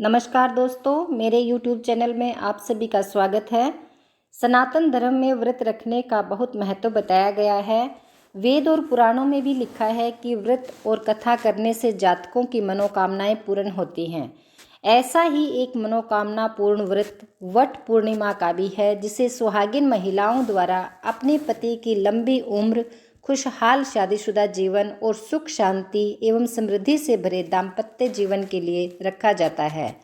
नमस्कार दोस्तों, मेरे YouTube चैनल में आप सभी का स्वागत है। सनातन धर्म में व्रत रखने का बहुत महत्व बताया गया है। वेद और पुराणों में भी लिखा है कि व्रत और कथा करने से जातकों की मनोकामनाएं पूर्ण होती हैं। ऐसा ही एक मनोकामना पूर्ण व्रत वट पूर्णिमा का भी है, जिसे सुहागिन महिलाओं द्वारा अपने पति की लंबी उम्र, खुशहाल शादीशुदा जीवन और सुख शांति एवं समृद्धि से भरे दाम्पत्य जीवन के लिए रखा जाता है।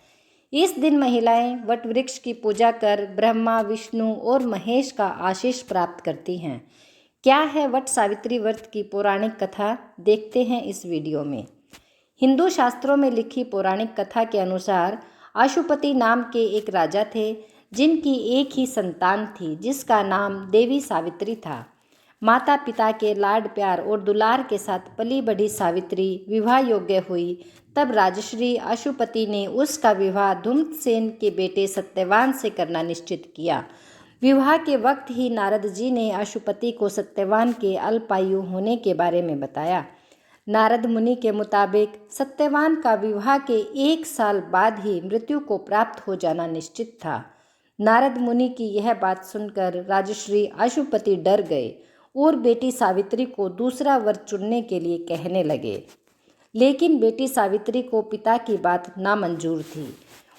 इस दिन महिलाएं वट वृक्ष की पूजा कर ब्रह्मा, विष्णु और महेश का आशीष प्राप्त करती हैं। क्या है वट सावित्री व्रत की पौराणिक कथा, देखते हैं इस वीडियो में। हिंदू शास्त्रों में लिखी पौराणिक कथा के अनुसार अशुपति नाम के एक राजा थे, जिनकी एक ही संतान थी, जिसका नाम देवी सावित्री था। माता पिता के लाड प्यार और दुलार के साथ पली बढ़ी सावित्री विवाह योग्य हुई। तब राजश्री अशुपति ने उसका विवाह धूम्रसेन के बेटे सत्यवान से करना निश्चित किया। विवाह के वक्त ही नारद जी ने अशुपति को सत्यवान के अल्पायु होने के बारे में बताया। नारद मुनि के मुताबिक सत्यवान का विवाह के 1 साल बाद ही मृत्यु को प्राप्त हो जाना निश्चित था। नारद मुनि की यह बात सुनकर राजश्री अशुपति डर गए और बेटी सावित्री को दूसरा वर चुनने के लिए कहने लगे। लेकिन बेटी सावित्री को पिता की बात नामंजूर थी।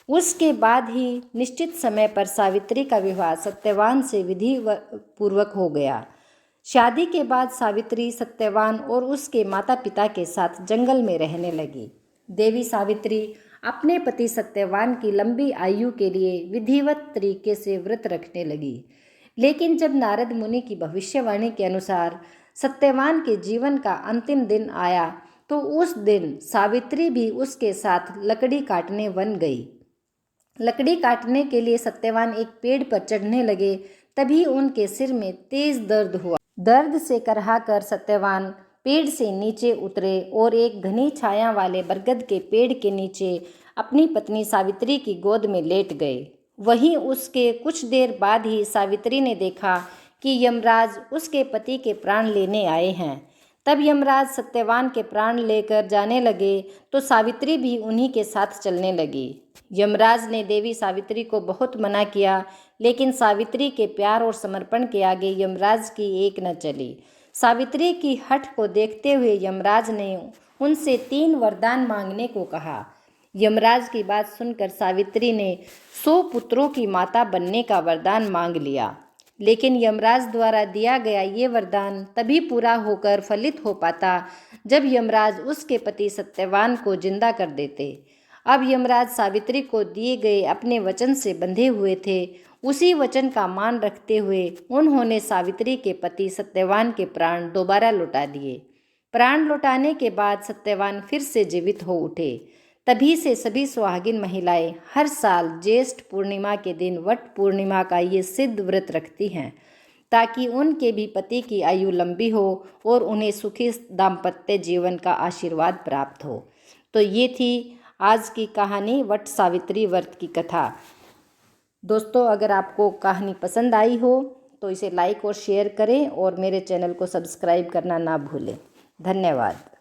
उसके बाद ही निश्चित समय पर सावित्री का विवाह सत्यवान से विधि पूर्वक हो गया। शादी के बाद सावित्री सत्यवान और उसके माता पिता के साथ जंगल में रहने लगी। देवी सावित्री अपने पति सत्यवान की लंबी आयु के लिए विधिवत तरीके से व्रत रखने लगी। लेकिन जब नारद मुनि की भविष्यवाणी के अनुसार सत्यवान के जीवन का अंतिम दिन आया, तो उस दिन सावित्री भी उसके साथ लकड़ी काटने वन गई। लकड़ी काटने के लिए सत्यवान एक पेड़ पर चढ़ने लगे, तभी उनके सिर में तेज दर्द हुआ। दर्द से करहा कर सत्यवान पेड़ से नीचे उतरे और एक घनी छाया वाले बरगद के पेड़ के नीचे अपनी पत्नी सावित्री की गोद में लेट गए। वहीं उसके कुछ देर बाद ही सावित्री ने देखा कि यमराज उसके पति के प्राण लेने आए हैं। तब यमराज सत्यवान के प्राण लेकर जाने लगे, तो सावित्री भी उन्हीं के साथ चलने लगी। यमराज ने देवी सावित्री को बहुत मना किया, लेकिन सावित्री के प्यार और समर्पण के आगे यमराज की एक न चली। सावित्री की हठ को देखते हुए यमराज ने उनसे 3 वरदान मांगने को कहा। यमराज की बात सुनकर सावित्री ने 100 पुत्रों की माता बनने का वरदान मांग लिया। लेकिन यमराज द्वारा दिया गया ये वरदान तभी पूरा होकर फलित हो पाता जब यमराज उसके पति सत्यवान को जिंदा कर देते। अब यमराज सावित्री को दिए गए अपने वचन से बंधे हुए थे। उसी वचन का मान रखते हुए उन्होंने सावित्री के पति सत्यवान के प्राण दोबारा लौटा दिए। प्राण लौटाने के बाद सत्यवान फिर से जीवित हो उठे। तभी से सभी सुहागिन महिलाएं हर साल ज्येष्ठ पूर्णिमा के दिन वट पूर्णिमा का ये सिद्ध व्रत रखती हैं, ताकि उनके भी पति की आयु लंबी हो और उन्हें सुखी दाम्पत्य जीवन का आशीर्वाद प्राप्त हो। तो ये थी आज की कहानी वट सावित्री व्रत की कथा। दोस्तों, अगर आपको कहानी पसंद आई हो तो इसे लाइक और शेयर करें और मेरे चैनल को सब्सक्राइब करना ना भूलें। धन्यवाद।